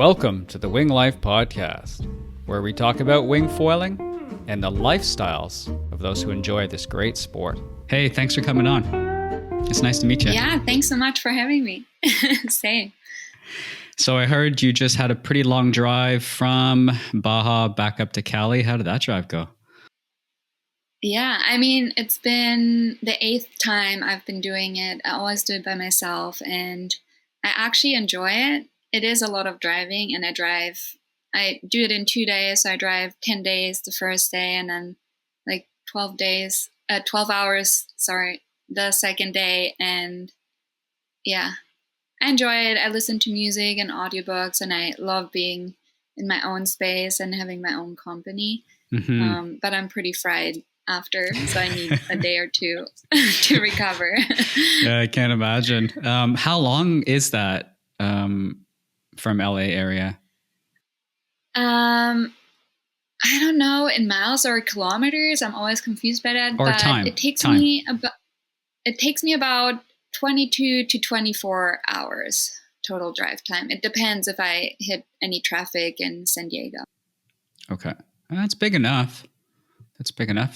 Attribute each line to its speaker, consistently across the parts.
Speaker 1: Welcome to the Wing Life Podcast, where we talk about wing foiling and the lifestyles of those who enjoy this great sport. Hey, thanks for coming on. It's nice to meet you.
Speaker 2: Yeah, thanks so much for having me. Same.
Speaker 1: So I heard you just had a pretty long drive from Baja back up to Cali. How did that drive go?
Speaker 2: Yeah, I mean, it's been the 8th time I've been doing it. I always do it by myself, and I actually enjoy it. It is a lot of driving, and I do it in 2 days. So I drive 10 days the first day, and then like 12 hours, the second day. And yeah, I enjoy it. I listen to music and audiobooks, and I love being in my own space and having my own company. Mm-hmm. But I'm pretty fried after, so I need a day or two to recover.
Speaker 1: Yeah, I can't imagine. How long is that from LA area?
Speaker 2: I don't know in miles or kilometers. I'm always confused by that.
Speaker 1: Or
Speaker 2: but
Speaker 1: time.
Speaker 2: It takes me about 22 to 24 hours total drive time. It depends if I hit any traffic in San Diego. Okay,
Speaker 1: that's big enough.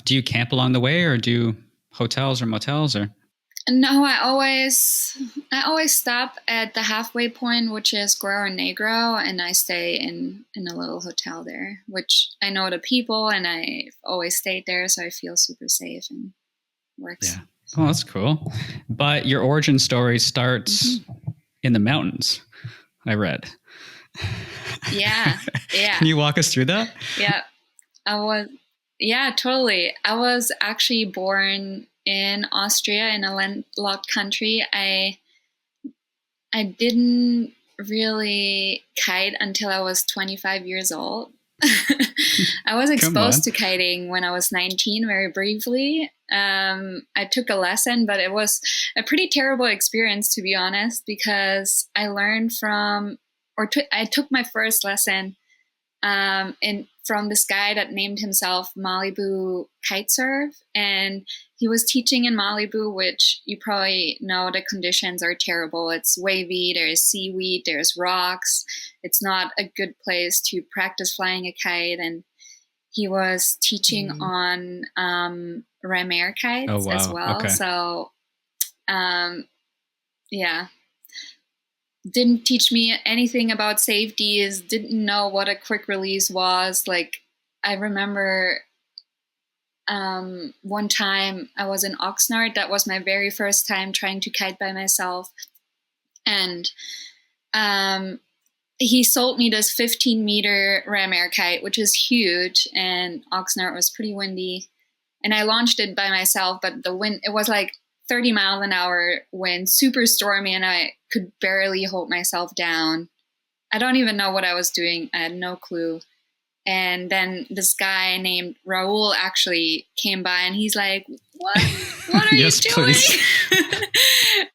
Speaker 1: Do you camp along the way, or do hotels or motels, or?
Speaker 2: No, I always stop at the halfway point, which is Guerrero Negro, and I stay in a little hotel there, which I know the people, and I've always stayed there, so I feel super safe and works.
Speaker 1: Yeah. Oh, that's cool. But your origin story starts in the mountains, I read.
Speaker 2: Yeah.
Speaker 1: Can you walk us through that?
Speaker 2: Yeah, totally. I was actually born in Austria, in a landlocked country. I didn't really kite until I was 25 years old. I was exposed to kiting when I was 19, very briefly. I took a lesson, but it was a pretty terrible experience, to be honest, because I learned I took my first lesson from this guy that named himself Malibu Kitesurf, and he was teaching in Malibu, which you probably know the conditions are terrible. It's wavy, there's seaweed, there's rocks. It's not a good place to practice flying a kite. And he was teaching on ram air kites as well. Okay. So, yeah. Didn't teach me anything about safeties, didn't know what a quick release was. Like, I remember one time I was in Oxnard. That was my very first time trying to kite by myself. And he sold me this 15-meter ram air kite, which is huge. And Oxnard was pretty windy. And I launched it by myself, but the wind, it was like 30 miles an hour wind, super stormy, and I could barely hold myself down. I don't even know what I was doing. I had no clue. And then this guy named Raul actually came by, and he's like, what are you doing?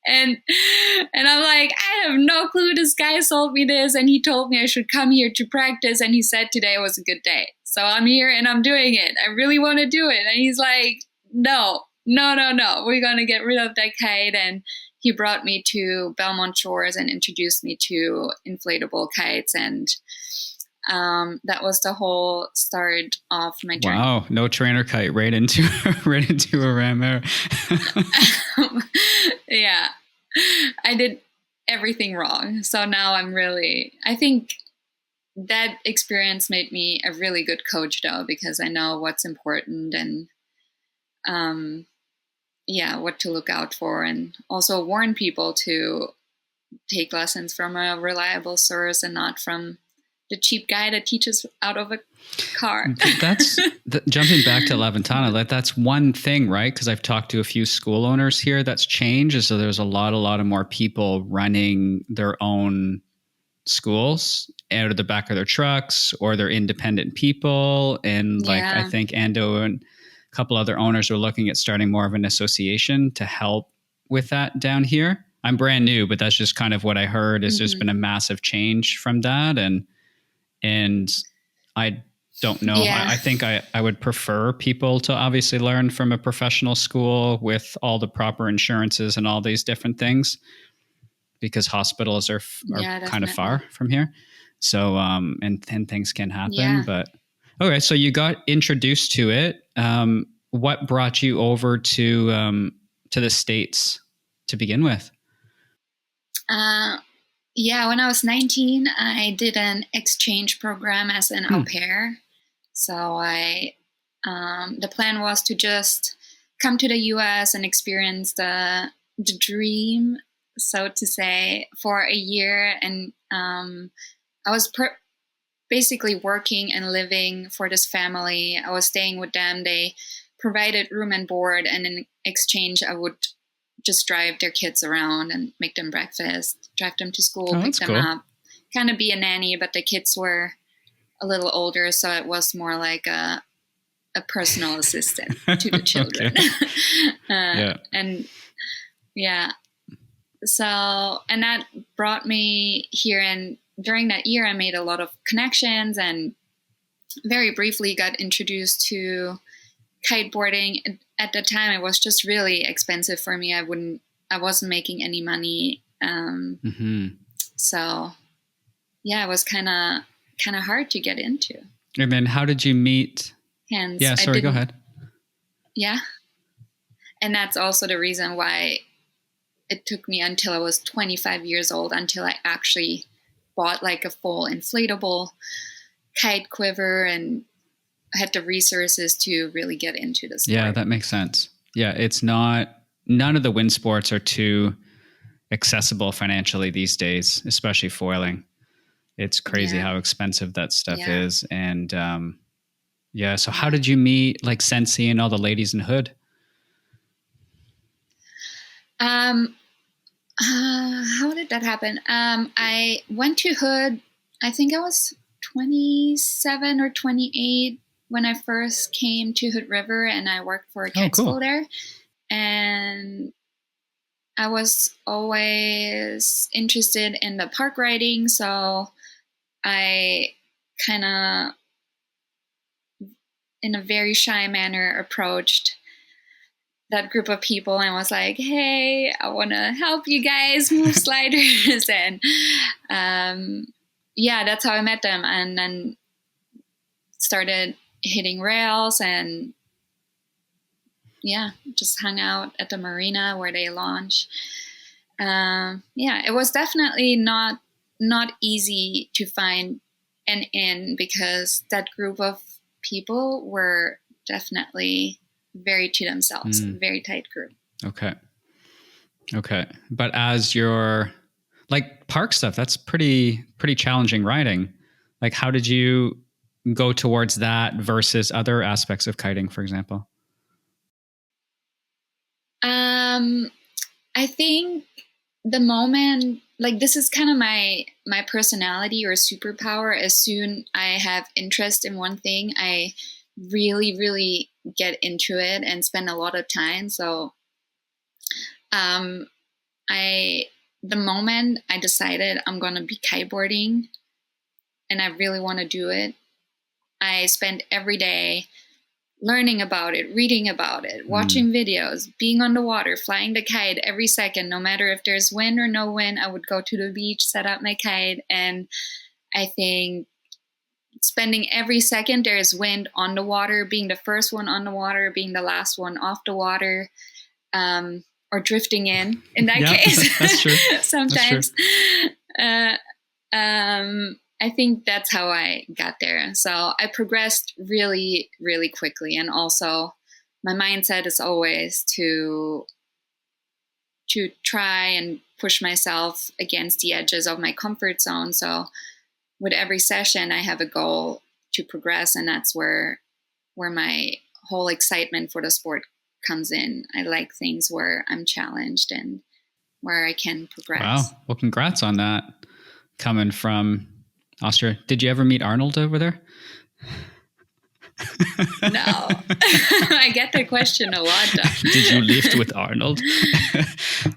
Speaker 2: and I'm like, I have no clue. This guy sold me this, and he told me I should come here to practice, and he said today was a good day. So I'm here and I'm doing it. I really want to do it. And he's like, no, we're going to get rid of that kite. And he brought me to Belmont Shores and introduced me to inflatable kites. And that was the whole start of my journey.
Speaker 1: Wow, no trainer kite, right into a ram air.
Speaker 2: Yeah, I did everything wrong. So now I think that experience made me a really good coach, though, because I know what's important and what to look out for, and also warn people to take lessons from a reliable source and not from the cheap guy that teaches out of a car.
Speaker 1: That's jumping back to La Ventana. That's one thing, right? Because I've talked to a few school owners here. That's changed. So there's a lot of more people running their own schools out of the back of their trucks, or they're independent people. And I think Ando and a couple other owners are looking at starting more of an association to help with that down here. I'm brand new, but that's just kind of what I heard. Is there's been a massive change from that. And I don't know. Yeah. I think I would prefer people to obviously learn from a professional school with all the proper insurances and all these different things, because hospitals are kind of far from here. So, and things can happen,
Speaker 2: Yeah.
Speaker 1: but okay. So you got introduced to it. What brought you over to the States to begin with?
Speaker 2: Yeah, when I was 19, I did an exchange program as an au pair. So the plan was to just come to the U.S. and experience the dream, so to say, for a year. And I was basically working and living for this family. I was staying with them. They provided room and board, and in exchange, I would just drive their kids around and make them breakfast, drive them to school, pick them up, kind of be a nanny. But the kids were a little older, so it was more like a personal assistant to the children. And yeah, so, and that brought me here. And during that year, I made a lot of connections and very briefly got introduced to kiteboarding. At the time, it was just really expensive for me. I wasn't making any money. So yeah, it was kind of hard to get into.
Speaker 1: And then how did you meet?
Speaker 2: Hence,
Speaker 1: yeah, sorry, go ahead.
Speaker 2: Yeah. And that's also the reason why it took me until I was 25 years old until I actually bought like a full inflatable kite quiver and had the resources to really get into this.
Speaker 1: Yeah, that makes sense. Yeah, it's not, none of the wind sports are too accessible financially these days, especially foiling. It's crazy how expensive that stuff is. And so how did you meet like Sensi and all the ladies in Hood?
Speaker 2: How did that happen? I went to Hood, I think I was 27 or 28 when I first came to Hood River, and I worked for a kite school there. And I was always interested in the park riding, so I kind of, in a very shy manner, approached that group of people and was like, hey, I want to help you guys move sliders. And that's how I met them. And then started hitting rails and just hung out at the marina where they launch. It was definitely not easy to find an in because that group of people were definitely very to themselves, very tight group. Okay.
Speaker 1: But as your like park stuff, that's pretty challenging riding. Like, how did you go towards that versus other aspects of kiting, for example?
Speaker 2: I think the moment, like, this is kind of my personality or superpower. As soon I have interest in one thing, I really, really get into it and spend a lot of time. So, the moment I decided I'm going to be kiteboarding and I really want to do it, I spent every day learning about it, reading about it, watching videos, being on the water, flying the kite every second, no matter if there's wind or no wind. I would go to the beach, set up my kite, and I think spending every second there's wind on the water, being the first one on the water, being the last one off the water, or drifting in that case.
Speaker 1: That's true.
Speaker 2: Sometimes. That's true. I think that's how I got there. So I progressed really, really quickly. And also my mindset is always to try and push myself against the edges of my comfort zone. So with every session, I have a goal to progress. And that's where my whole excitement for the sport comes in. I like things where I'm challenged and where I can progress.
Speaker 1: Wow. Well, congrats on that. Coming from Austria. Did you ever meet Arnold over there?
Speaker 2: No. I get that question a lot.
Speaker 1: Did you lift with Arnold?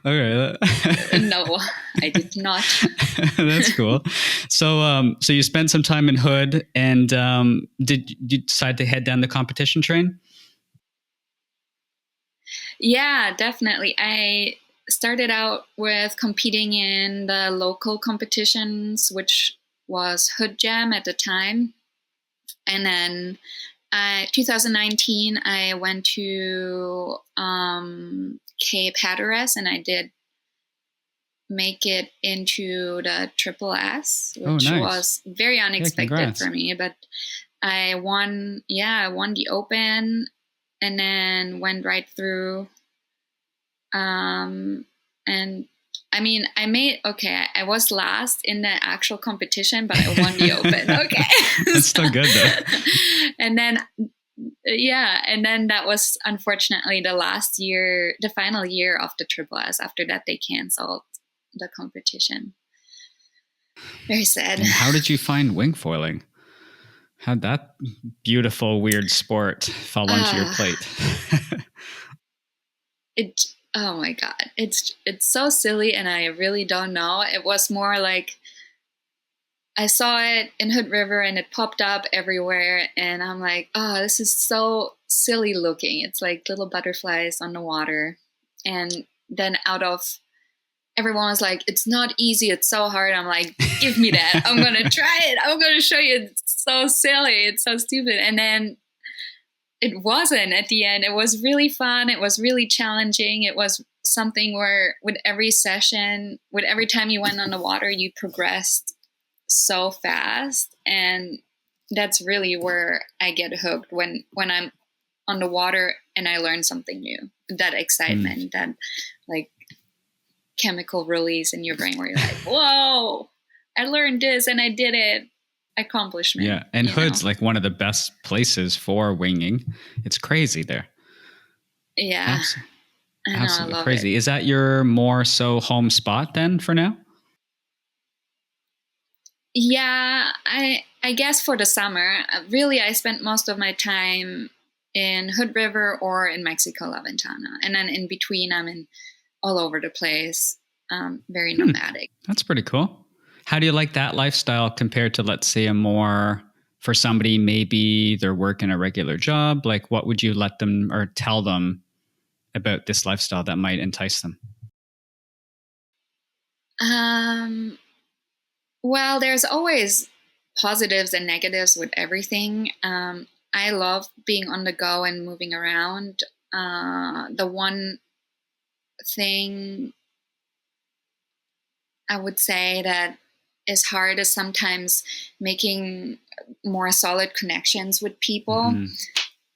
Speaker 1: Okay.
Speaker 2: No, I did not.
Speaker 1: That's cool. So you spent some time in Hood, and did you decide to head down the competition train?
Speaker 2: Yeah, definitely. I started out with competing in the local competitions, which was Hood Jam at the time. And then 2019, I went to Cape Hatteras, and I did make it into the Triple S, which was very unexpected for me. But I won the Open, and then went right through. And I mean, I was last in the actual competition, but I won the Open. Okay.
Speaker 1: That's still good though.
Speaker 2: And then that was unfortunately the final year of the Triple S. After that, they canceled the competition. Very sad.
Speaker 1: And how did you find wing foiling? How'd that beautiful, weird sport fall onto your plate?
Speaker 2: Oh my God. It's so silly, and I really don't know. It was more like I saw it in Hood River and it popped up everywhere, and I'm like, oh, this is so silly looking. It's like little butterflies on the water. And then everyone was like, it's not easy, it's so hard. I'm like, give me that. I'm going to try it. I'm going to show you. It's so silly. It's so stupid. And then it wasn't at the end. It was really fun. It was really challenging. It was something where with every session, with every time you went on the water, you progressed so fast. And that's really where I get hooked, when I'm on the water and I learn something new. That excitement, that like chemical release in your brain where you're like, whoa, I learned this and I did it. Accomplishment.
Speaker 1: Yeah. And Hood's like one of the best places for winging. It's crazy there.
Speaker 2: Yeah.
Speaker 1: Absolutely crazy. Is that your more so home spot then for now?
Speaker 2: Yeah, I guess for the summer, really I spent most of my time in Hood River or in Mexico, La Ventana. And then in between, I'm in all over the place, very nomadic.
Speaker 1: That's pretty cool. How do you like that lifestyle compared to, let's say, for somebody, maybe they're working a regular job? Like, what would you let them or tell them about this lifestyle that might entice them?
Speaker 2: Well, there's always positives and negatives with everything. I love being on the go and moving around. The one thing I would say that is hard is sometimes making more solid connections with people. Mm-hmm.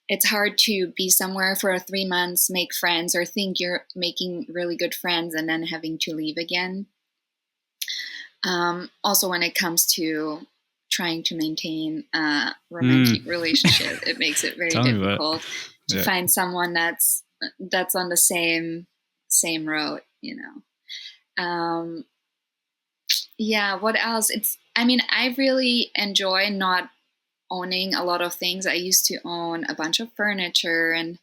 Speaker 2: It's hard to be somewhere for 3 months, make friends, or think you're making really good friends and then having to leave again. Also, when it comes to trying to maintain a romantic relationship, it makes it very difficult to find someone that's on the same road, you know. Yeah, what else? I really enjoy not owning a lot of things. I used to own a bunch of furniture and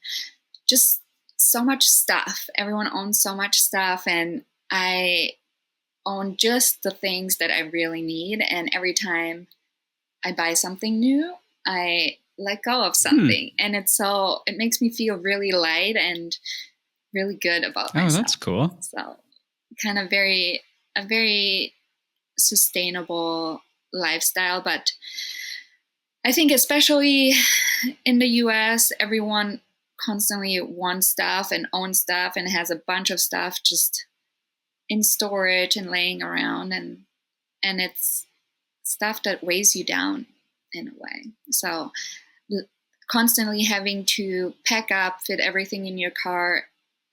Speaker 2: just so much stuff. Everyone owns so much stuff, and I own just the things that I really need. And every time I buy something new, I let go of something. And it makes me feel really light and really good about myself.
Speaker 1: Oh, that's cool.
Speaker 2: So kind of a very sustainable lifestyle. But I think especially in the US, everyone constantly wants stuff and owns stuff and has a bunch of stuff just in storage and laying around, and it's stuff that weighs you down in a way. So constantly having to pack up, fit everything in your car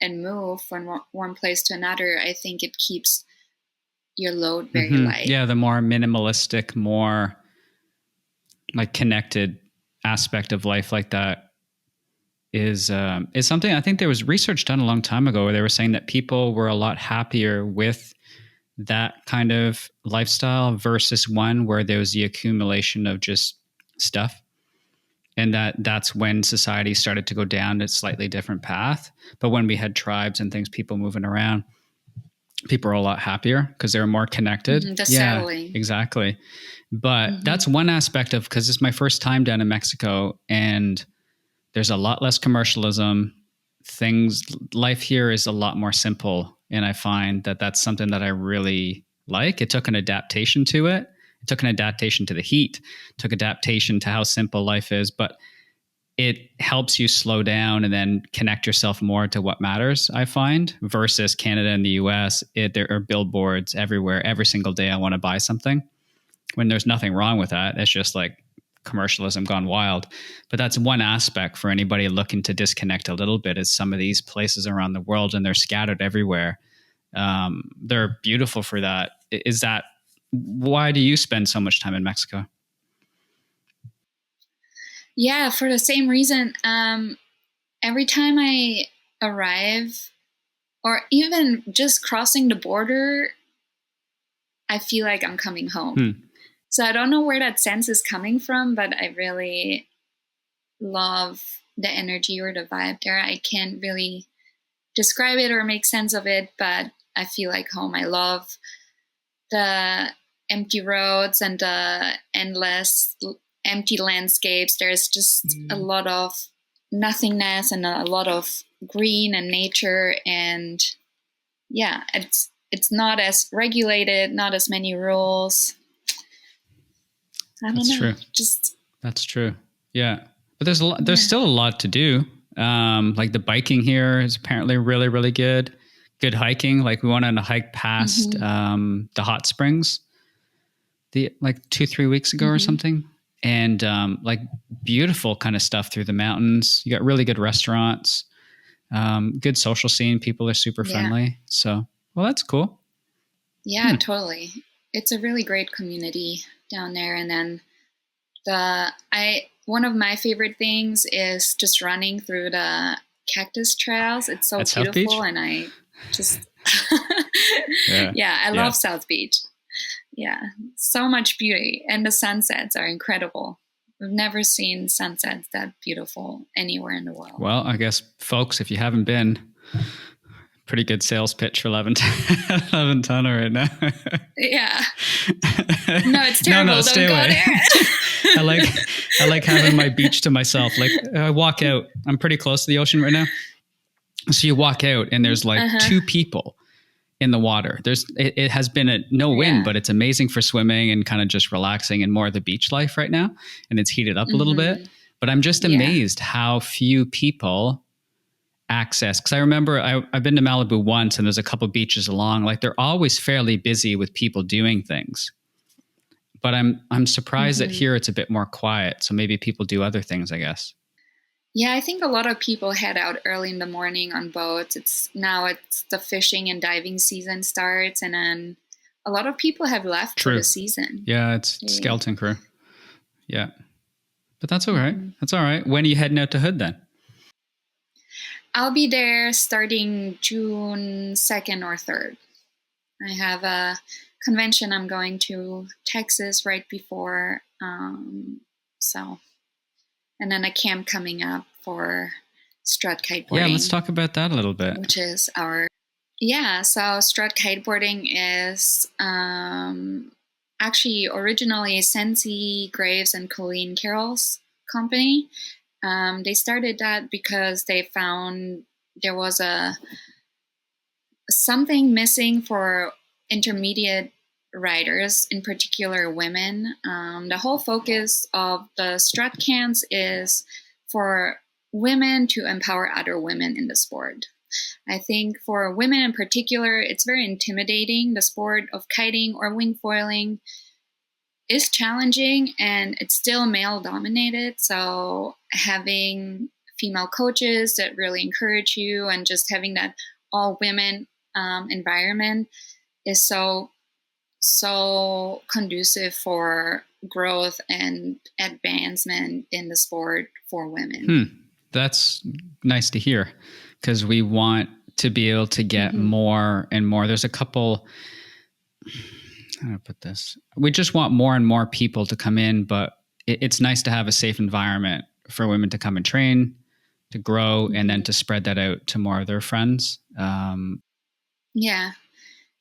Speaker 2: and move from one place to another, I think it keeps your load very light.
Speaker 1: Yeah, the more minimalistic, more like connected aspect of life like that is something. I think there was research done a long time ago where they were saying that people were a lot happier with that kind of lifestyle versus one where there was the accumulation of just stuff. And that's when society started to go down a slightly different path. But when we had tribes and things, people moving around, people are a lot happier because they're more connected.
Speaker 2: The settling.
Speaker 1: Exactly. But that's one aspect of, because it's my first time down in Mexico and there's a lot less commercialism. Life here is a lot more simple. And I find that that's something that I really like. It took an adaptation to it. It took an adaptation to the heat, took adaptation to how simple life is, but it helps you slow down and then connect yourself more to what matters, I find, versus Canada and the US. There are billboards everywhere. Every single day I want to buy something, when there's nothing wrong with that. It's just like commercialism gone wild. But that's one aspect for anybody looking to disconnect a little bit, is some of these places around the world, and they're scattered everywhere. They're beautiful for that. Why do you spend so much time in Mexico?
Speaker 2: Yeah, for the same reason. Every time I arrive, or even just crossing the border, I feel like I'm coming home. So I don't know where that sense is coming from, but I really love the energy or the vibe there. I can't really describe it or make sense of it, but I feel like home. I love the empty roads and the endless empty landscapes. There's just a lot of nothingness and a lot of green and nature, and yeah, it's not as regulated, not as many rules. I don't know.
Speaker 1: True. That's true. Yeah, but there's still a lot to do. Like the biking here is apparently really, really good. Good hiking. Like we went on a hike past the hot springs, like 2-3 weeks ago or something. And like beautiful kind of stuff through the mountains. You got really good restaurants, good social scene. People are super friendly. So, well, that's cool.
Speaker 2: Yeah, totally. It's a really great community down there. And then one of my favorite things is just running through the cactus trails. It's so beautiful, and I just I love South Beach. Yeah, so much beauty, and the sunsets are incredible. We've never seen sunsets that beautiful anywhere in the world.
Speaker 1: Well, I guess, folks, if you haven't been, pretty good sales pitch for Ventana right now.
Speaker 2: Yeah. No, it's terrible.
Speaker 1: No, stay away. There. I like having my beach to myself. Like I walk out, I'm pretty close to the ocean right now. So you walk out and there's like 2 people in the water. It has been no wind, but it's amazing for swimming and kind of just relaxing and more of the beach life right now. And it's heated up a little bit, but I'm just amazed how few people access. Cause I remember I've been to Malibu once, and there's a couple beaches along, like they're always fairly busy with people doing things, but I'm surprised that here it's a bit more quiet. So maybe people do other things, I guess.
Speaker 2: Yeah, I think a lot of people head out early in the morning on boats. It's the fishing and diving season starts, and then a lot of people have left for the season.
Speaker 1: Yeah, it's skeleton crew. Yeah, but that's all right. That's all right. When are you heading out to Hood then?
Speaker 2: I'll be there starting June 2nd or 3rd. I have a convention I'm going to Texas right before, and then a camp coming up for Strut Kiteboarding.
Speaker 1: Yeah, let's talk about that a little bit.
Speaker 2: Which is so Strut Kiteboarding is actually originally Sensi Graves and Colleen Carroll's company. They started that because they found there was something missing for intermediate riders, in particular women. The whole focus of the Strut camps is for women to empower other women in the sport. I think for women in particular, it's very intimidating. The sport of kiting or wing foiling is challenging, and it's still male dominated. So having female coaches that really encourage you, and just having that all women environment is so conducive for growth and advancement in the sport for women.
Speaker 1: That's nice to hear, because we want to be able to get more and more. There's a couple, how do I put this? We just want more and more people to come in, but it's nice to have a safe environment for women to come and train, to grow, and then to spread that out to more of their friends.
Speaker 2: Yeah.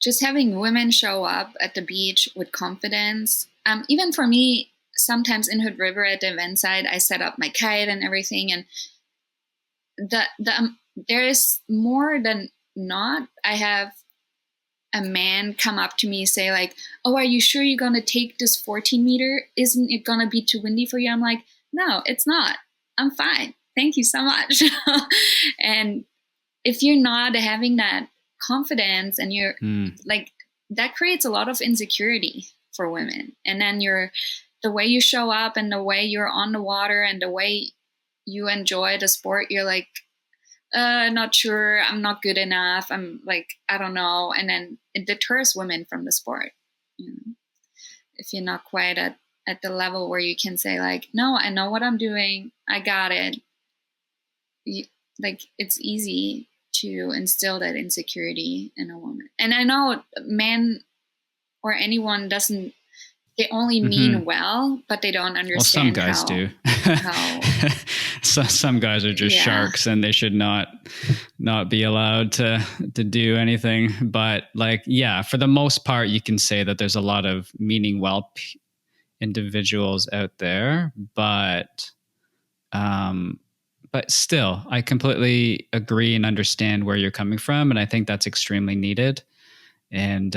Speaker 2: Just having women show up at the beach with confidence. Even for me, sometimes in Hood River at the event site, I set up my kite and everything. And there is more than not. I have a man come up to me, say like, "Oh, are you sure you're going to take this 14 meter? Isn't it going to be too windy for you?" I'm like, "No, it's not. I'm fine. Thank you so much." And if you're not having that confidence and you're like, that creates a lot of insecurity for women. And then the way you show up and the way you're on the water and the way you enjoy the sport, you're like, not sure, I'm not good enough, I'm like, I don't know. And then it deters women from the sport. If you're not quite at the level where you can say like, no, I know what I'm doing, I got it. Like, it's easy to instill that insecurity in a woman. And I know men or anyone doesn't, they only mean well, but they don't understand.
Speaker 1: Well, some guys do. So some guys are just sharks, and they should not be allowed to do anything. But like, yeah, for the most part, you can say that there's a lot of meaning well individuals out there, but still, I completely agree and understand where you're coming from, and I think that's extremely needed. And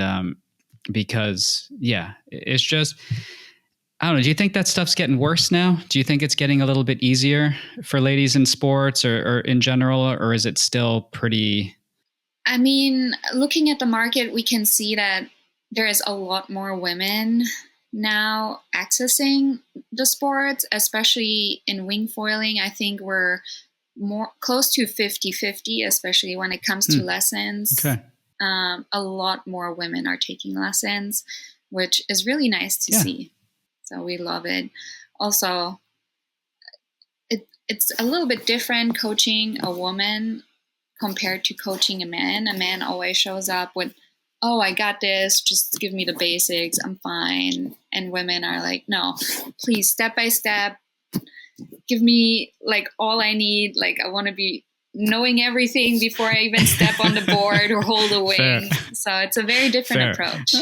Speaker 1: because, it's just, I don't know. Do you think that stuff's getting worse now? Do you think it's getting a little bit easier for ladies in sports or in general, or is it still pretty?
Speaker 2: I mean, looking at the market, we can see that there is a lot more women now accessing the sports, especially in wing foiling. I think we're more close to 50-50, especially when it comes to lessons.
Speaker 1: Okay.
Speaker 2: A lot more women are taking lessons, which is really nice to see. So we love it. Also, it's a little bit different coaching a woman compared to coaching a man. A man always shows up with, "Oh, I got this. Just give me the basics. I'm fine." And women are like, "No, please, step by step. Give me like all I need. Like, I want to be knowing everything before I even step on the board or hold a wing." Fair. So it's a very different approach.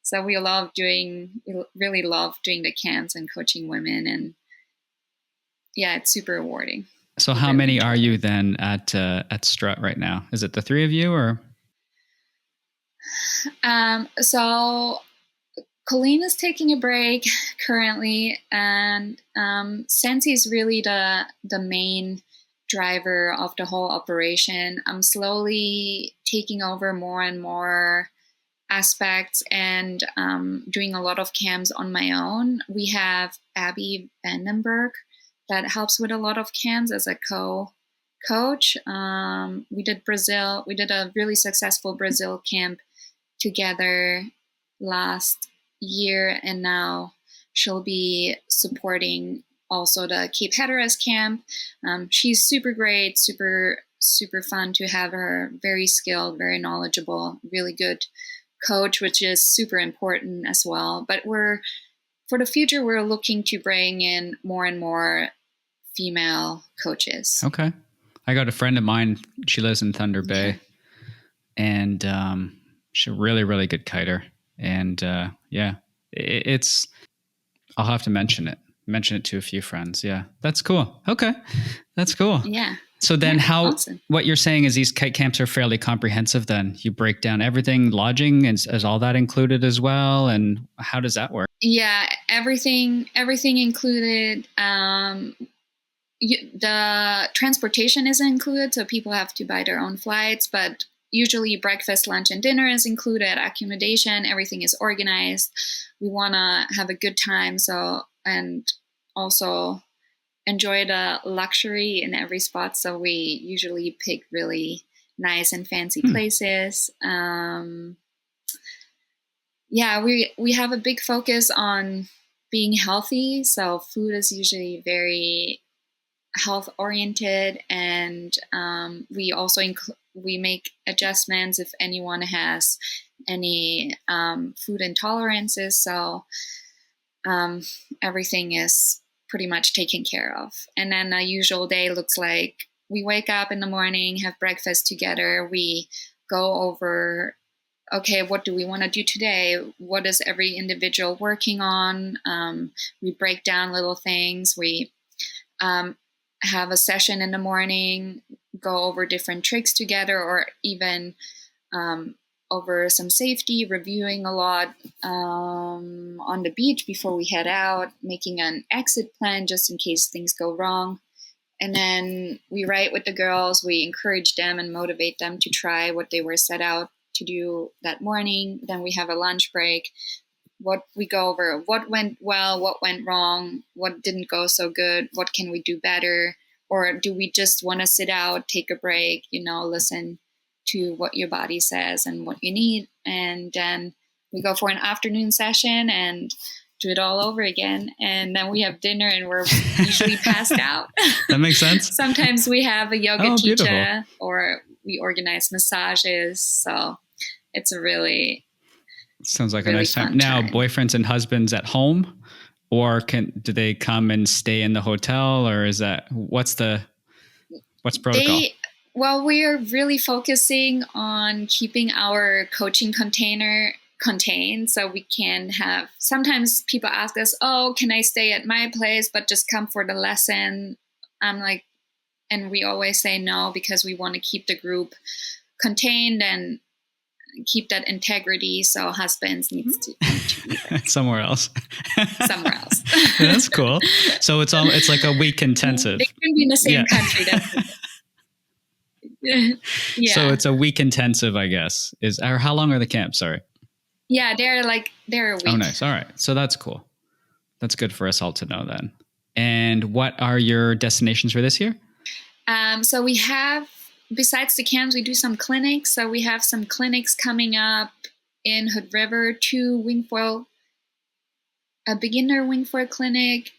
Speaker 2: So we really love doing the camps and coaching women, and it's super rewarding.
Speaker 1: So how many are you then at Strut right now? Is it the three of you, or?
Speaker 2: So Colleen is taking a break currently, and Sensi is really the main driver of the whole operation. I'm slowly taking over more and more aspects and doing a lot of camps on my own. We have Abby Vandenberg that helps with a lot of camps as a co-coach. We did Brazil. We did a really successful Brazil camp together last year, and now she'll be supporting also the Cape Hatteras camp. She's super great, super fun to have her, very skilled, very knowledgeable, really good coach, which is super important as well. But for the future, we're looking to bring in more and more female coaches.
Speaker 1: Okay. I got a friend of mine, she lives in Thunder Bay, and she's a really, really good kiter. And it's, I'll have to mention it to a few friends. Yeah, that's cool. Okay. That's cool.
Speaker 2: Yeah.
Speaker 1: So then what you're saying is these kite camps are fairly comprehensive then? You break down everything, lodging, and is all that included as well? And how does that work?
Speaker 2: Yeah, everything included. The transportation isn't included, so people have to buy their own flights, but usually breakfast, lunch, and dinner is included, accommodation, everything is organized. We want to have a good time, and also enjoy the luxury in every spot. So we usually pick really nice and fancy places. We have a big focus on being healthy. So food is usually very health oriented, and we also we make adjustments if anyone has any food intolerances. So everything is pretty much taken care of. And then a usual day looks like we wake up in the morning, have breakfast together. We go over, okay, what do we want to do today? What is every individual working on? We break down little things. We have a session in the morning, go over different tricks together, or even over some safety, reviewing a lot on the beach before we head out, making an exit plan just in case things go wrong. And then we write with the girls. We encourage them and motivate them to try what they were set out to do that morning. Then we have a lunch break. What we go over, what went well, what went wrong, what didn't go so good, what can we do better? Or do we just want to sit out, take a break, listen to what your body says and what you need. And then we go for an afternoon session and do it all over again. And then we have dinner and we're usually passed out.
Speaker 1: That makes sense.
Speaker 2: Sometimes we have a yoga teacher
Speaker 1: beautiful.
Speaker 2: or we organize massages. So it's a really...
Speaker 1: Sounds like
Speaker 2: really
Speaker 1: a nice time. Now, boyfriends and husbands at home, or do they come and stay in the hotel, or is that what's protocol?
Speaker 2: Well, we are really focusing on keeping our coaching container contained, so we can have. Sometimes people ask us, "Oh, can I stay at my place, but just come for the lesson?" I'm like, and we always say no because we want to keep the group contained and keep that integrity. So husbands needs to
Speaker 1: somewhere else.
Speaker 2: Somewhere else.
Speaker 1: That's cool. So it's like a week intensive.
Speaker 2: They can be in the same country. Yeah.
Speaker 1: So it's a week intensive, I guess. Or how long are the camps? Sorry.
Speaker 2: Yeah, they're a week.
Speaker 1: Oh, nice. All right. So that's cool. That's good for us all to know then. And what are your destinations for this year?
Speaker 2: So we have, besides the camps, we do some clinics. So we have some clinics coming up in Hood River, 2 wingfoil, a beginner wingfoil clinic,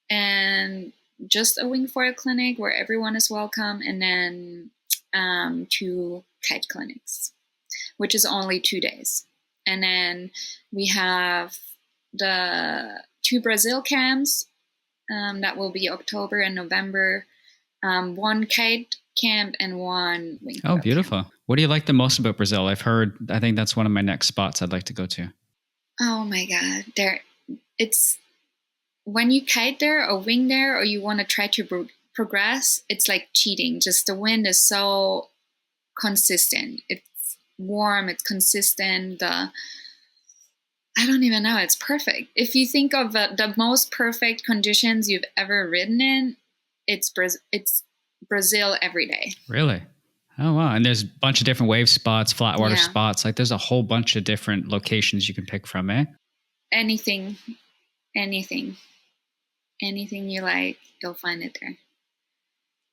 Speaker 2: and just a wingfoil clinic where everyone is welcome, and then 2 kite clinics, which is only 2 days. And then we have the 2 Brazil camps that will be October and November, 1 kite camp and 1 wingfoil.
Speaker 1: Oh, beautiful. Camp. What do you like the most about Brazil? I think that's one of my next spots I'd like to go to.
Speaker 2: Oh my God. It's when you kite there or wing there, or you want to try to progress, it's like cheating. Just the wind is so consistent. It's warm, it's consistent. I don't even know. It's perfect. If you think of the most perfect conditions you've ever ridden in, it's Brazil every day.
Speaker 1: Really? Oh, wow. And there's a bunch of different wave spots, flat water spots. Like there's a whole bunch of different locations you can pick from, eh?
Speaker 2: Anything you like, you'll find it there.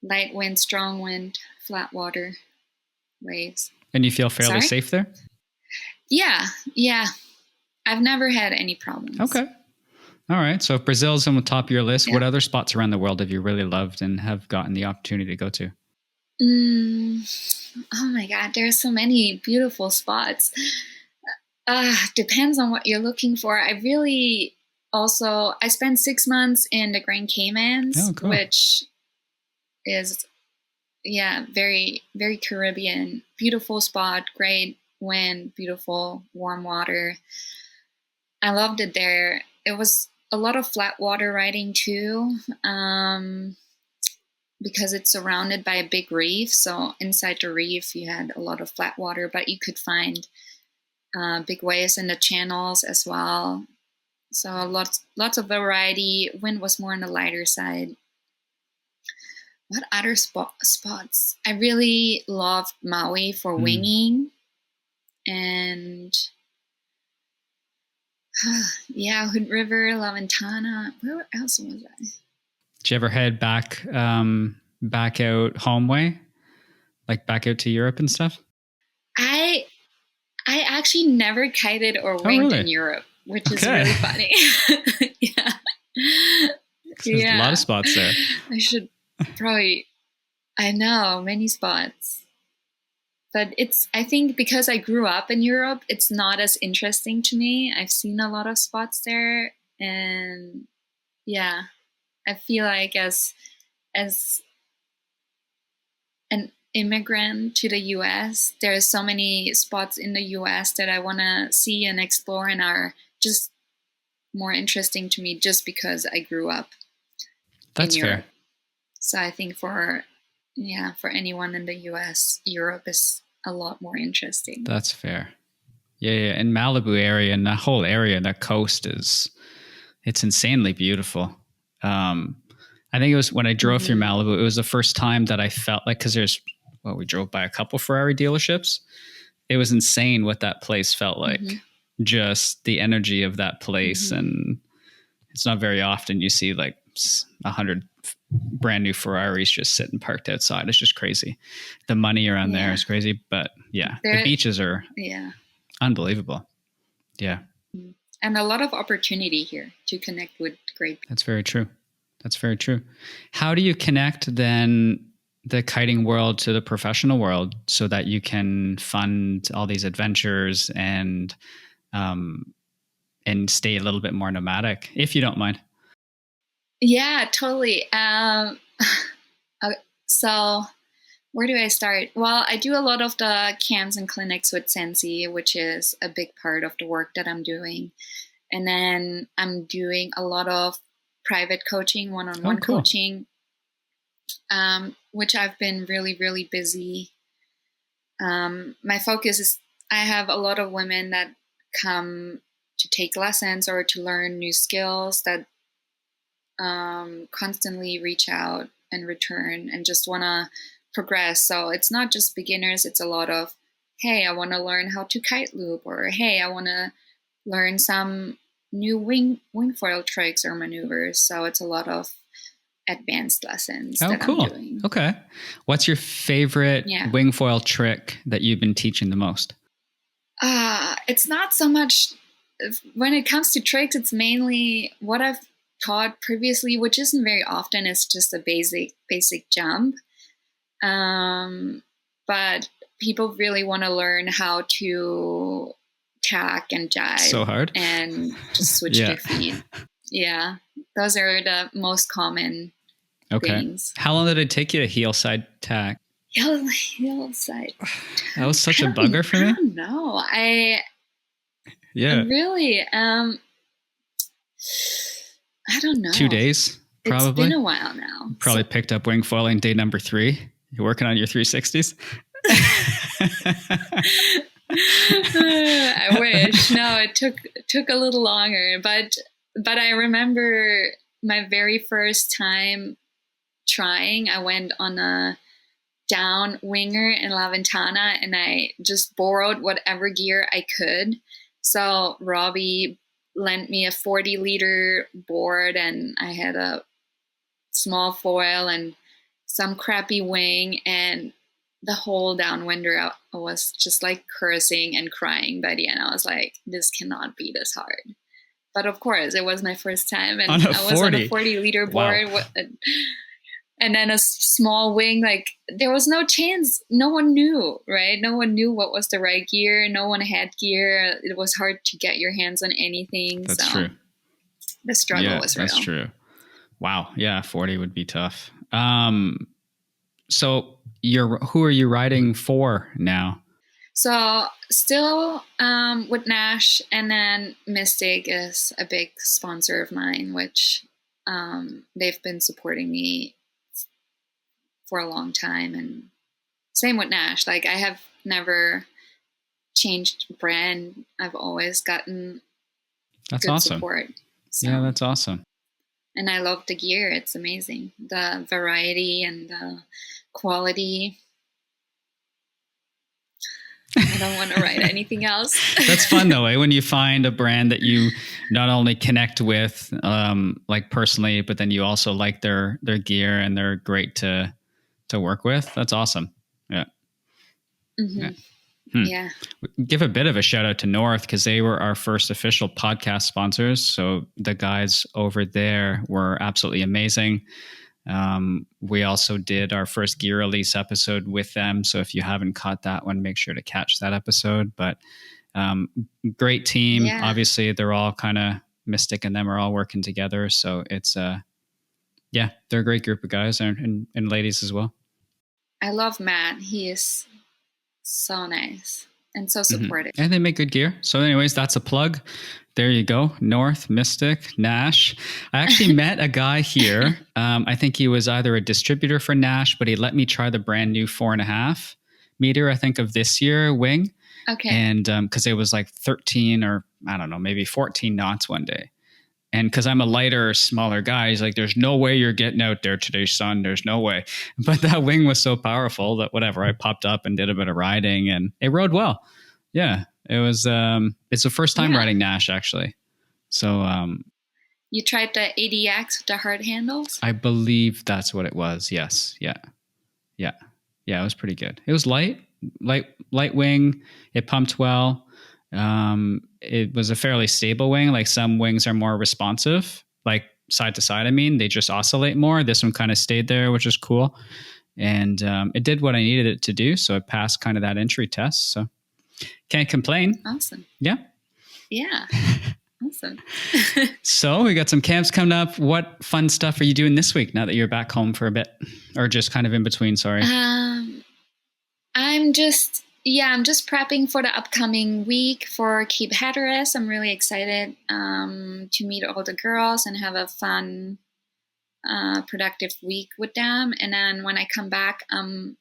Speaker 2: Light wind, strong wind, flat water, waves.
Speaker 1: And you feel fairly safe there?
Speaker 2: Yeah. I've never had any problems.
Speaker 1: Okay. All right. So if Brazil's on the top of your list, what other spots around the world have you really loved and have gotten the opportunity to go to?
Speaker 2: Oh my God, there's so many beautiful spots. Depends on what you're looking for. I spent 6 months in the Grand Caymans,
Speaker 1: cool.
Speaker 2: Which is, very, very Caribbean. Beautiful spot, great wind, beautiful warm water. I loved it there. It was a lot of flat water riding too, because it's surrounded by a big reef. So inside the reef, you had a lot of flat water, but you could find big waves in the channels as well. So lots of variety. Wind was more on the lighter side. What other spots? I really loved Maui for winging, and Hood River, La Ventana. Where else was I?
Speaker 1: Did you ever head back out home way, like back out to Europe and stuff?
Speaker 2: I actually never kited or winged in Europe, which is really funny.
Speaker 1: There's a lot of spots there.
Speaker 2: I should probably. I know many spots. But I think because I grew up in Europe, it's not as interesting to me. I've seen a lot of spots there, and I feel like as an immigrant to the US, there are so many spots in the US that I want to see and explore and are just more interesting to me just because I grew up in Europe. Fair. So I think for anyone in the US, Europe is a lot more interesting.
Speaker 1: That's fair. Yeah. In Malibu area and the whole area, that coast it's insanely beautiful. I think it was when I drove through Malibu, it was the first time that I felt like, because we drove by a couple Ferrari dealerships. It was insane what that place felt like. Just the energy of that place. And it's not very often you see like 100 brand new Ferraris just sitting parked outside. It's just crazy. The money around there is crazy. But the beaches are unbelievable. Yeah.
Speaker 2: And a lot of opportunity here to connect with great people.
Speaker 1: That's very true. That's very true. How do you connect then the kiting world to the professional world so that you can fund all these adventures and stay a little bit more nomadic, if you don't mind?
Speaker 2: Yeah, totally. So where do I start? Well, I do a lot of the camps and clinics with Sensi, which is a big part of the work that I'm doing. And then I'm doing a lot of private coaching, one-on-one coaching, which I've been really, really busy. My focus is I have a lot of women that come to take lessons or to learn new skills that constantly reach out and return and just want to progress. So it's not just beginners. It's a lot of, hey, I want to learn how to kite loop, or hey, I want to learn some new wing foil tricks or maneuvers. So it's a lot of advanced lessons that I'm doing.
Speaker 1: Okay. What's your favorite wing foil trick that you've been teaching the most?
Speaker 2: It's not so much when it comes to tricks, it's mainly what I've taught previously, which isn't very often. It's just a basic jump. But people really want to learn how to tack and jive.
Speaker 1: So hard.
Speaker 2: And just switch their feet. Yeah. Those are the most common things.
Speaker 1: How long did it take you to heel side tack?
Speaker 2: Heel side.
Speaker 1: That was such a bugger for me.
Speaker 2: I don't know. I really, I don't know.
Speaker 1: 2 days, probably.
Speaker 2: It's been a while now.
Speaker 1: Probably picked up wing foiling day number 3. You're working on your 360s?
Speaker 2: I wish. No, it took a little longer, but I remember my very first time trying. I went on a down winger in La Ventana, and I just borrowed whatever gear I could. So Robbie lent me a 40-liter board, and I had a small foil and some crappy wing, and the whole downwinder I was just like cursing and crying by the end. I was like, this cannot be this hard. But of course, it was my first time, and I was on a 40-liter board. Wow. And then a small wing, like there was no chance. No one knew, right? No one knew what was the right gear. No one had gear. It was hard to get your hands on anything.
Speaker 1: That's true.
Speaker 2: The struggle was real.
Speaker 1: That's true. Wow. Yeah. 40 would be tough. So who are you riding for now?
Speaker 2: So still with Nash, and then Mystic is a big sponsor of mine, which they've been supporting me for a long time. And same with Nash. Like I have never changed brand. I've always gotten good support. So.
Speaker 1: Yeah, that's awesome.
Speaker 2: And I love the gear. It's amazing. The variety and the quality. I don't want to write anything else.
Speaker 1: That's fun though, eh? When you find a brand that you not only connect with, like personally, but then you also like their gear and they're great to work with. That's awesome. Yeah.
Speaker 2: Mm-hmm. Yeah.
Speaker 1: Give a bit of a shout out to North, because they were our first official podcast sponsors. So the guys over there were absolutely amazing. We also did our first gear release episode with them. So if you haven't caught that one, make sure to catch that episode. But great team. Yeah. Obviously, they're all kind of Mystic and them are all working together. So it's, they're a great group of guys and ladies as well.
Speaker 2: I love Matt. He is so nice and so supportive.
Speaker 1: Mm-hmm. And they make good gear. So anyways, that's a plug. There you go. North, Mystic, Nash. I actually met a guy here. I think he was either a distributor for Nash, but he let me try the brand new 4.5 meter, I think, of this year wing.
Speaker 2: Okay.
Speaker 1: And because it was like 13 or I don't know, maybe 14 knots one day. And because I'm a lighter, smaller guy, he's like, there's no way you're getting out there today, son. There's no way. But that wing was so powerful that whatever, I popped up and did a bit of riding and it rode well. Yeah. It was, it's the first time riding Nash actually. So,
Speaker 2: you tried the ADX with the hard handles?
Speaker 1: I believe that's what it was. Yes. Yeah. Yeah. Yeah. It was pretty good. It was light wing. It pumped well. It was a fairly stable wing. Like some wings are more responsive, like side to side. I mean, they just oscillate more. This one kind of stayed there, which is cool. And it did what I needed it to do. So it passed kind of that entry test. So can't complain.
Speaker 2: Awesome.
Speaker 1: Yeah.
Speaker 2: Yeah. Awesome.
Speaker 1: So we got some camps coming up. What fun stuff are you doing this week now that you're back home for a bit, or just kind of in between? Sorry.
Speaker 2: I'm just prepping for the upcoming week for Cape Hatteras. I'm really excited to meet all the girls and have a fun, productive week with them. And then when I come back, I'm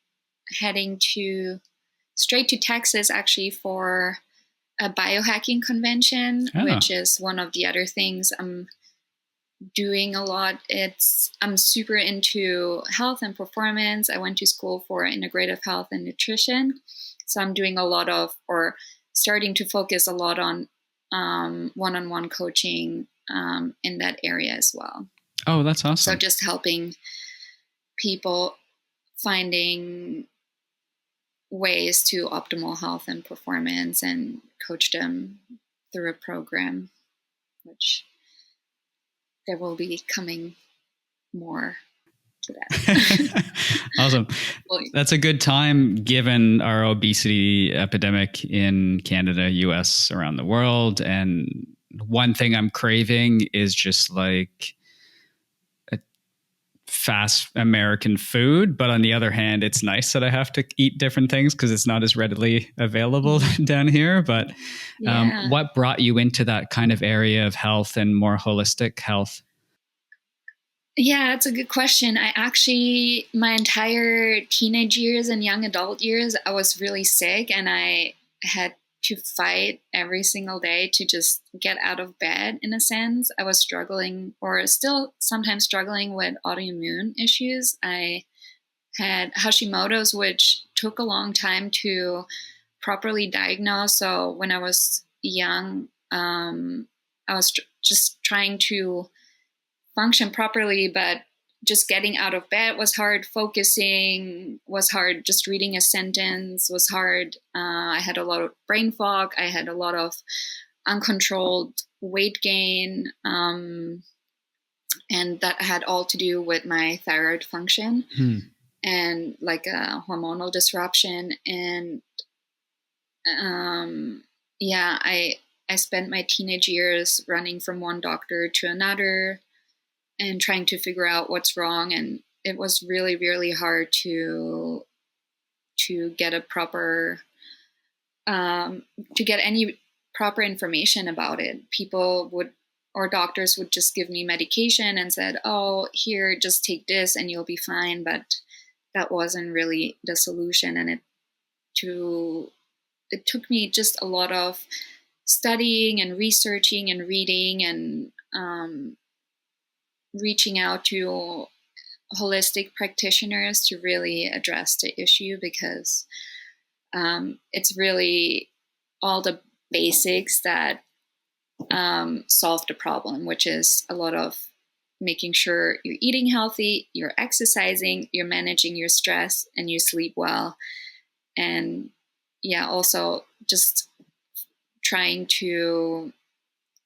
Speaker 2: heading straight to Texas actually for a biohacking convention, which is one of the other things I'm doing a lot. I'm super into health and performance. I went to school for integrative health and nutrition. So I'm doing a lot of, or starting to focus a lot on one-on-one coaching in that area as well.
Speaker 1: Oh, that's awesome.
Speaker 2: So just helping people finding ways to optimal health and performance and coach them through a program, which there will be coming more to that.
Speaker 1: Awesome. That's a good time given our obesity epidemic in Canada, US, around the world. And one thing I'm craving is just like fast American food. But on the other hand, it's nice that I have to eat different things because it's not as readily available down here. But what brought you into that kind of area of health and more holistic health?
Speaker 2: Yeah, that's a good question. I actually, my entire teenage years and young adult years, I was really sick and I had to fight every single day to just get out of bed in a sense. I was struggling, or still sometimes struggling, with autoimmune issues. I had Hashimoto's, which took a long time to properly diagnose. So when I was young, I was just trying to function properly, but just getting out of bed was hard. Focusing was hard. Just reading a sentence was hard. I had a lot of brain fog. I had a lot of uncontrolled weight gain. And that had all to do with my thyroid function and like a hormonal disruption. And I spent my teenage years running from one doctor to another and trying to figure out what's wrong. And it was really, really hard to get a proper, to get any proper information about it. People would, or doctors would just give me medication and said, oh, here, just take this and you'll be fine. But that wasn't really the solution. And it took me just a lot of studying and researching and reading and, reaching out to holistic practitioners to really address the issue, because it's really all the basics that solve the problem, which is a lot of making sure you're eating healthy, you're exercising, you're managing your stress, and you sleep well. And also just trying to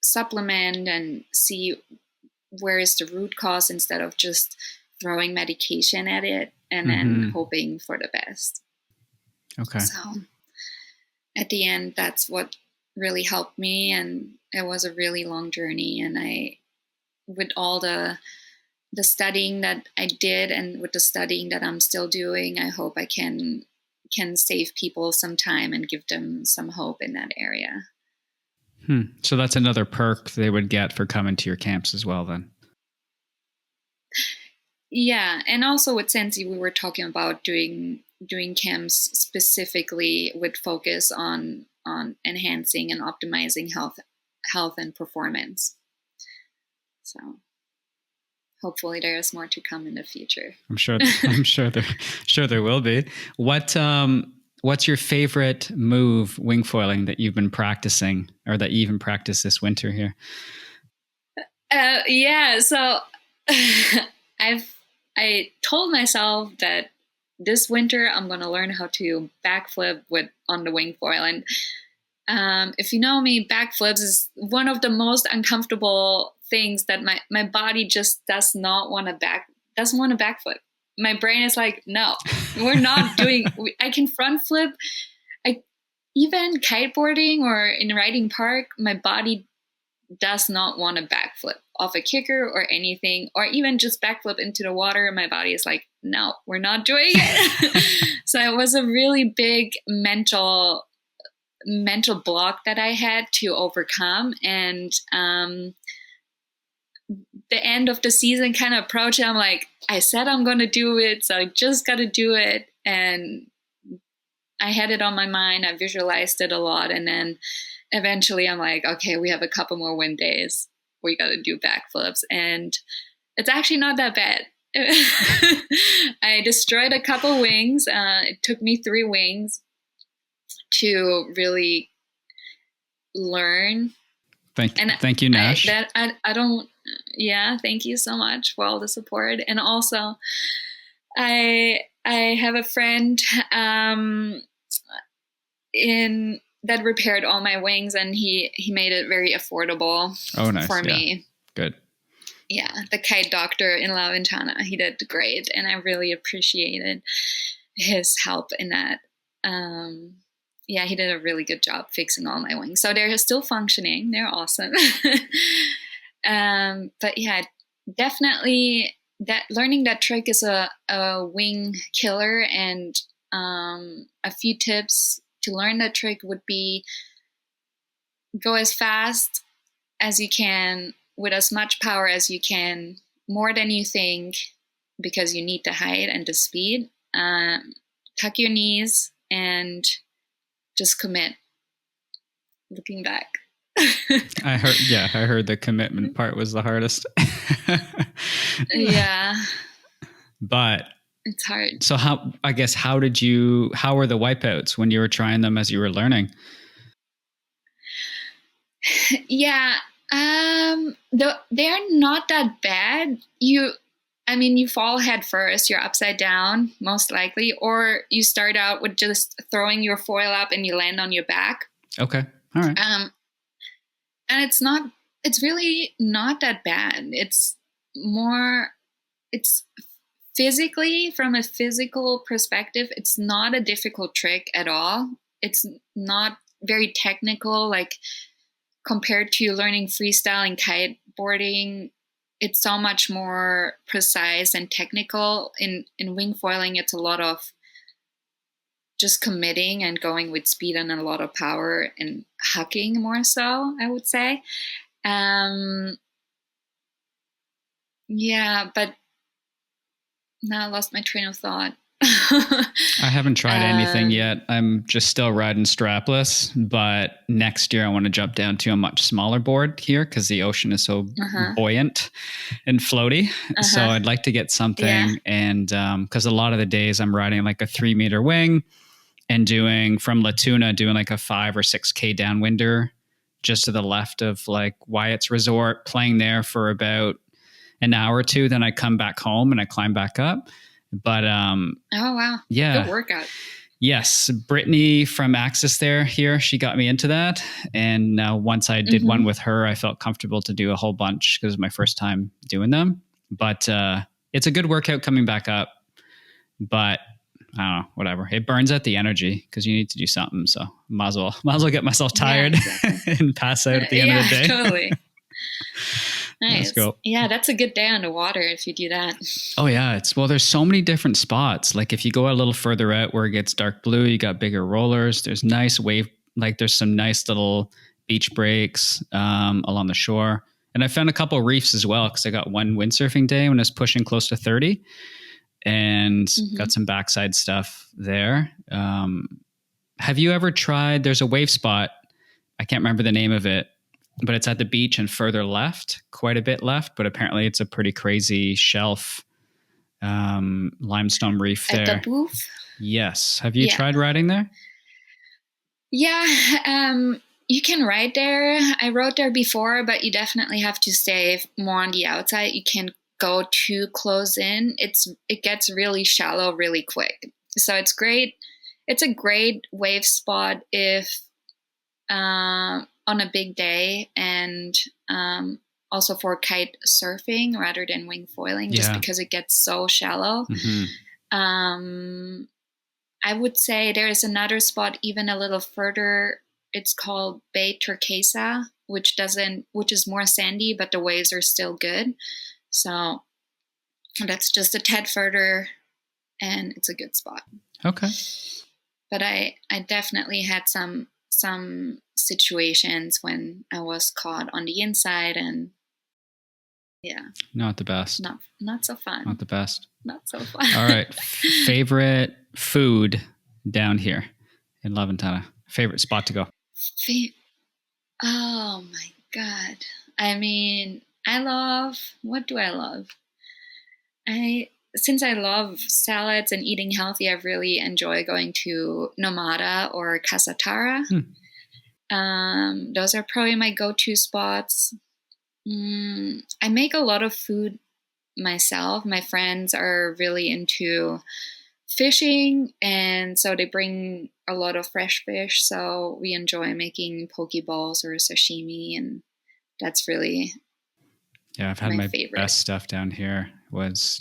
Speaker 2: supplement and see where is the root cause instead of just throwing medication at it and then hoping for the best.
Speaker 1: Okay.
Speaker 2: So at the end, that's what really helped me. And it was a really long journey. And with all the studying that I did and with the studying that I'm still doing, I hope I can save people some time and give them some hope in that area.
Speaker 1: So that's another perk they would get for coming to your camps as well then.
Speaker 2: Yeah. And also with Sensi, we were talking about doing doing camps specifically with focus on enhancing and optimizing health and performance. So hopefully there is more to come in the future.
Speaker 1: I'm sure there will be. What's your favorite move wing foiling that you've been practicing, or that you even practiced this winter here?
Speaker 2: So I told myself that this winter I'm going to learn how to backflip on the wing foil. And if you know me, backflips is one of the most uncomfortable things that my body just doesn't want to backflip. My brain is like, no, we're not doing. I can front flip. Even kiteboarding or in riding park, my body does not want to backflip off a kicker or anything, or even just backflip into the water. My body is like, no, we're not doing it. So it was a really big mental block that I had to overcome. And the end of the season kind of approached. I'm like, I said I'm going to do it, so I just got to do it. And I had it on my mind. I visualized it a lot. And then eventually I'm like, okay, we have a couple more wind days. We got to do backflips. And it's actually not that bad. I destroyed a couple wings. It took me 3 wings to really learn.
Speaker 1: Thank you, Nash.
Speaker 2: Thank you so much for all the support. And also, I have a friend that repaired all my wings, and he made it very affordable for me.
Speaker 1: Good.
Speaker 2: Yeah, the kite doctor in La Ventana, he did great, and I really appreciated his help in that. He did a really good job fixing all my wings. So they're still functioning. They're awesome. But yeah, definitely that learning that trick is a wing killer. And a few tips to learn that trick would be go as fast as you can with as much power as you can, more than you think, because you need the height and the speed. Tuck your knees and just commit. Looking back.
Speaker 1: I heard the commitment part was the hardest.
Speaker 2: Yeah.
Speaker 1: But
Speaker 2: it's hard.
Speaker 1: So how were the wipeouts when you were trying them as you were learning?
Speaker 2: Yeah. They're not that bad. You fall head first, you're upside down, most likely, or you start out with just throwing your foil up and you land on your back.
Speaker 1: Okay. All right.
Speaker 2: And it's really not that bad. It's physically, from a physical perspective, it's not a difficult trick at all. It's not very technical, like compared to learning freestyle and kiteboarding. It's so much more precise and technical. In wing foiling, it's a lot of just committing and going with speed and a lot of power and hucking more so, I would say. But now I lost my train of thought.
Speaker 1: I haven't tried anything yet. I'm just still riding strapless, but next year I want to jump down to a much smaller board here because the ocean is so buoyant and floaty. So I'd like to get something, and because a lot of the days I'm riding like a 3-meter wing and doing from La Tuna, doing like a 5 or 6K downwinder just to the left of like Wyatt's Resort, playing there for about an hour or two. Then I come back home and I climb back up. But oh
Speaker 2: wow,
Speaker 1: yeah,
Speaker 2: good workout.
Speaker 1: Yes, Brittany from Axis here, she got me into that, and now once I did one with her, I felt comfortable to do a whole bunch because it was my first time doing them. But it's a good workout coming back up. But I don't know, whatever. It burns out the energy because you need to do something. So might as well get myself tired and pass out at the end of the day.
Speaker 2: Totally. Nice.
Speaker 1: Let's go.
Speaker 2: Yeah, that's a good day on the water if you do that.
Speaker 1: Oh yeah, there's so many different spots. Like if you go a little further out where it gets dark blue, you got bigger rollers. There's nice wave, like there's some nice little beach breaks along the shore. And I found a couple reefs as well because I got one windsurfing day when I was pushing close to 30. and got some backside stuff there. Have you ever tried, there's a wave spot, I can't remember the name of it, but it's at the beach and further left, quite a bit left, but apparently it's a pretty crazy shelf, limestone reef there.
Speaker 2: At the booth?
Speaker 1: Yes. Have you tried riding there?
Speaker 2: Yeah, you can ride there. I rode there before, but you definitely have to stay more on the outside. You can't go too close in. It gets really shallow really quick. So it's great. It's a great wave spot if on a big day, and also for kite surfing rather than wing foiling, just because it gets so shallow. I would say there is another spot even a little further. It's called Bay Turquesa, which is more sandy, but the waves are still good. So that's just a tad further, and it's a good spot.
Speaker 1: Okay.
Speaker 2: But I definitely had some situations when I was caught on the inside, and
Speaker 1: not the best.
Speaker 2: Not so fun.
Speaker 1: Not the best.
Speaker 2: Not so fun.
Speaker 1: All right. Favorite food down here in La Ventana? Favorite spot to go?
Speaker 2: Oh my God. I mean, what do I love? Since I love salads and eating healthy, I really enjoy going to Nomada or Casa Tara. Those are probably my go-to spots. I make a lot of food myself. My friends are really into fishing, and so they bring a lot of fresh fish. So we enjoy making poke balls or sashimi, and that's really
Speaker 1: I've had my
Speaker 2: favorite.
Speaker 1: Best stuff down here was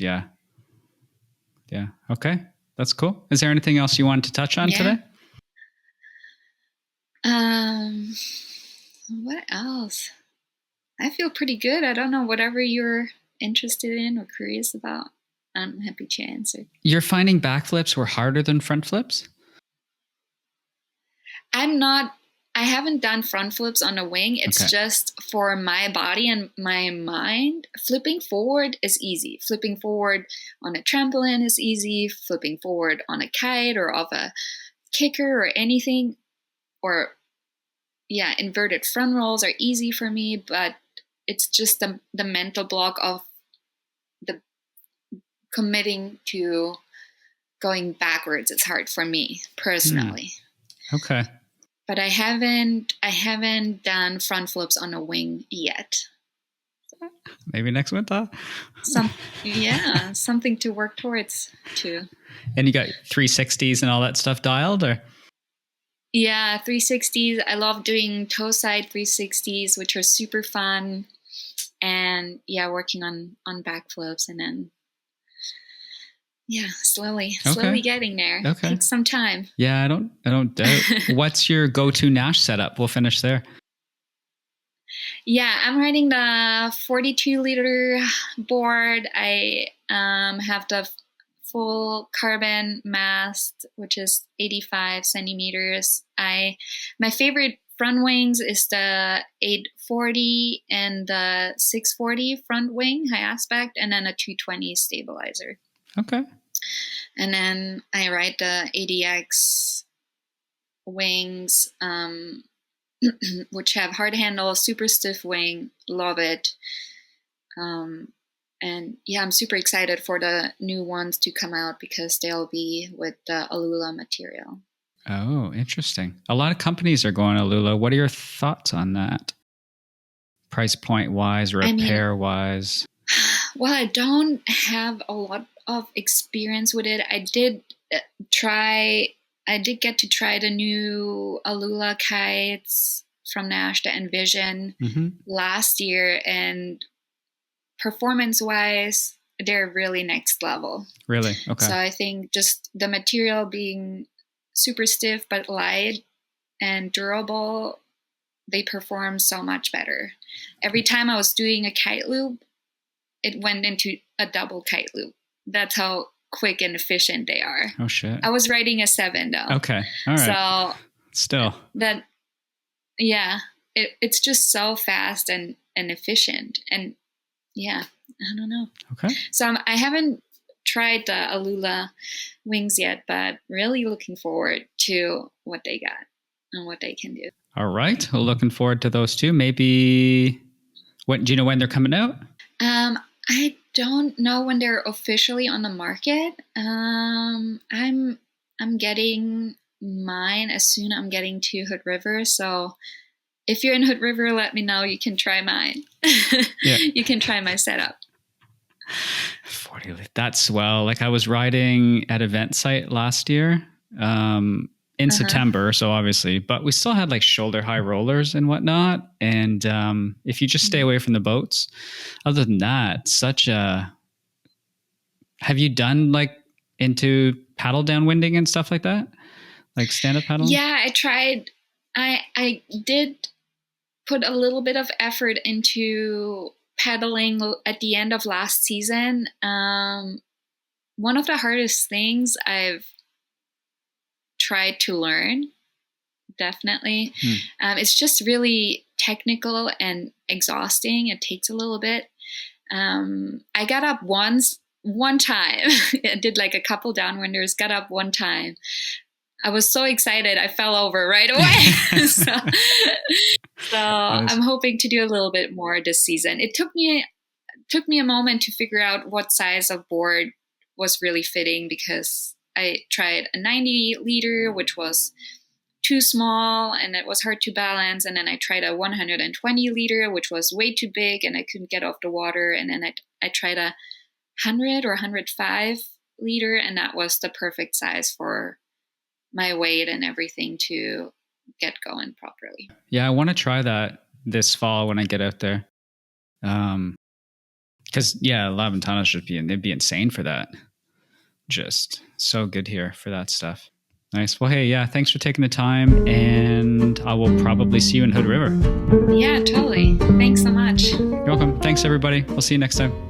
Speaker 1: okay, that's cool. Is there anything else you wanted to touch on today?
Speaker 2: What else? I feel pretty good. I don't know, whatever you're interested in or curious about, I'm happy to answer.
Speaker 1: You're finding backflips were harder than front flips?
Speaker 2: I haven't done front flips on a wing. It's just for my body and my mind. Flipping forward is easy. Flipping forward on a trampoline is easy. Flipping forward on a kite or off a kicker or anything, or inverted front rolls are easy for me, but it's just the mental block of the committing to going backwards. It's hard for me personally.
Speaker 1: Okay.
Speaker 2: But I haven't done front flips on a wing yet.
Speaker 1: Maybe next winter.
Speaker 2: Something to work towards too.
Speaker 1: And you got 360s and all that stuff dialed, or?
Speaker 2: Yeah, 360s. I love doing toe side 360s, which are super fun. And working on backflips, and then slowly getting there.
Speaker 1: Okay.
Speaker 2: Takes some time.
Speaker 1: Yeah, I don't doubt. What's your go-to Nash setup? We'll finish there.
Speaker 2: Yeah, I'm riding the 42-liter board. I have the full carbon mast, which is 85 centimeters. My favorite front wings is the 840 and the 640 front wing, high aspect, and then a 220 stabilizer.
Speaker 1: Okay.
Speaker 2: And then I ride the ADX wings, which have hard handle, super stiff wing. Love it. And I'm super excited for the new ones to come out because they'll be with the Alula material.
Speaker 1: Oh, interesting. A lot of companies are going Alula. What are your thoughts on that? Price point wise, repair wise?
Speaker 2: Well, I don't have a lot of experience with it. I did get to try the new Alula kites from Nash, the Envision, last year, and performance wise, they're really next level.
Speaker 1: Really? Okay.
Speaker 2: So I think just the material being super stiff but light and durable, they perform so much better. Every time I was doing a kite loop, it went into a double kite loop. That's how quick and efficient they are.
Speaker 1: Oh shit.
Speaker 2: I was riding a 7 though.
Speaker 1: Okay. All right.
Speaker 2: So
Speaker 1: still
Speaker 2: that, it's just so fast and efficient. And I don't know.
Speaker 1: Okay.
Speaker 2: So I haven't tried the Alula wings yet, but really looking forward to what they got and what they can do.
Speaker 1: All right. Well, looking forward to those too. Maybe, do you know when they're coming out?
Speaker 2: I don't know when they're officially on the market. I'm getting mine as soon as I'm getting to Hood River. So if you're in Hood River, let me know. You can try mine. Yeah. You can try my setup.
Speaker 1: 40. That's swell. Like I was riding at event site last year in September. So obviously, but we still had like shoulder high rollers and whatnot. And if you just stay away from the boats, other than that, have you done like into paddle downwinding and stuff like that? Like stand up paddling?
Speaker 2: Yeah, I tried. I did put a little bit of effort into paddling at the end of last season. One of the hardest things I've tried to learn, definitely. It's just really technical and exhausting. It takes a little bit. I got up one time. I did like a couple downwinders, got up one time. I was so excited, I fell over right away. so I'm hoping to do a little bit more this season. It took me a moment to figure out what size of board was really fitting, because I tried a 90 liter, which was too small and it was hard to balance. And then I tried a 120 liter, which was way too big and I couldn't get off the water. And then I tried a 100 or 105 liter, and that was the perfect size for my weight and everything to get going properly.
Speaker 1: Yeah, I want to try that this fall when I get out there. Because La Ventana it'd be insane for that. Just so good here for that stuff. Nice. Well, hey, yeah, thanks for taking the time, and I will probably see you in Hood River.
Speaker 2: Yeah, totally. Thanks so much.
Speaker 1: You're welcome. Thanks, everybody. We'll see you next time.